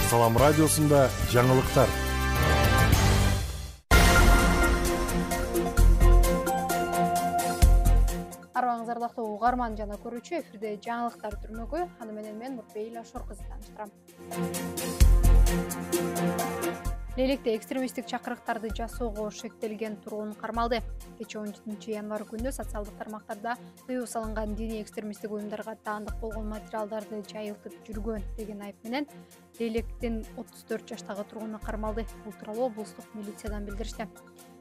Салам радиосунда жаңылыктар. Арбаңыз ардактуу угарман жана көрүүчү, эфирде жаңылыктар түрмөгү. Аны менен мен Нурбейла Шоркызы тааныштырам. Лейлекте экстремисттик чакырыктарды жасоого шектелген тургун кармалды. Кечээ 17 январь күнү социалдык тармактарда тыюу салынган диний экстремисттик уюмдарга таандык болгон материалдарды жайылтып жүргөн деген айып менен Лейлектин 34 жаштагы тургуну кармалды. Бул тууралуу облустук милициядан билдиришти.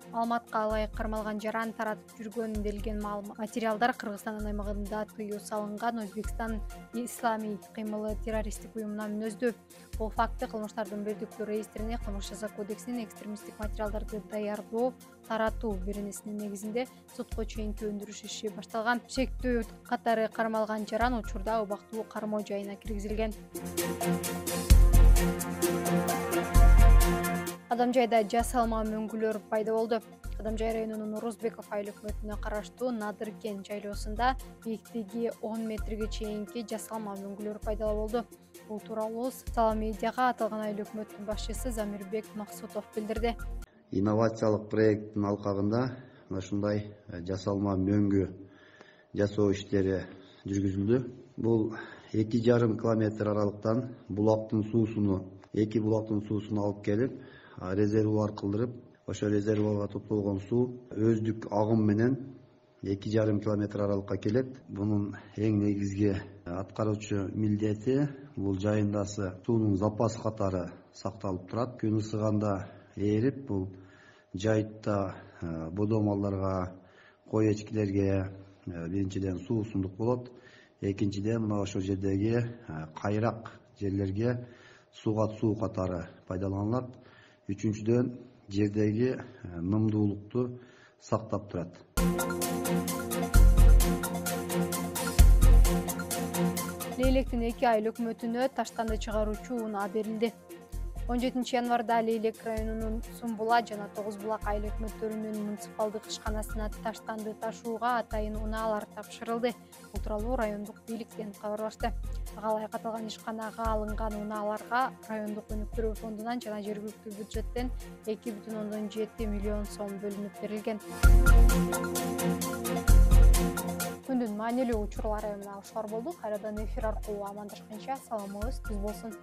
Маалыматка ылайык кармалган жаран таратып жүргөн делген материалдар Кыргызстандын аймагында тыюу салынган Өзбекстан исламий кыймылы террористтик уюмуна мүнөздүү. Бул факты кылмыштардын бирдиктүү реестрине Кылмыш жаза кодексинин экстремисттик материалдарды даярдоо, таратуу беренесинин негизинде сотко чейинки өндүрүш иши башталган. Шектүү катары кармалган жаран учурда убактылуу кармоо жайына киргизилген. Адамжайда жасалма мөңгүлөр пайда болду. Адамжай районунун Орозбеков айыл өкмөтүнө караштуу Надыр кен жайлоосунда бийиктиги 10 метрге чейинки жасалма мөңгүлөр пайда болду. Бул тууралуу Салам медиага аталган айыл өкмөтүнүн башчысы Замирбек Максутов билдирди. Инновациялык проекттин алкагында ушундай жасалма мөңгү жасоо иштери жүргүзүлдү. Бул 2,5 километр аралыктан булактын суусун алып келип, резервуар кылдырып, ошо резервуарга топтолгон суу өздүк агым менен 2,5 километр аралыкка келет. Бунун эң негизги аткаруучу милдети бул жайындасы суунун запас катары сакталып турат. Күн ысыганда ээрип, бул жайытта бодо малдарга, кой эчкилерге биринчиден суусундук болот. Экинчиден мына ошол жердеги кайрак жерлерге суу катары пайдаланылат. Үчүнчүдөн жердеги нымдуулукту сактап турат. Лейлектин 2 айыл өкмөтүнө таштанды чыгаруучу унаа берилди. 17 январда Лейлек районунун Сумбула жана Тогузбулак айыл өкмөттөрүнүн муниципалдык ишканасына таштанды ташууга атайын унаалар тапшырылды. Бул тууралуу райондук бийликтен кабарлашты. Ага ылайык аталган ишканага алынган унааларга райондук өнүктүрүү фондунан жана жергиликтүү бюджеттен 2,7 миллион сом бөлүнүп берилген. Күндүн маанилүү учурлары менен ушулар болду. Кайрадан эфир аркылуу амандашканча саламыңыз түз болсун.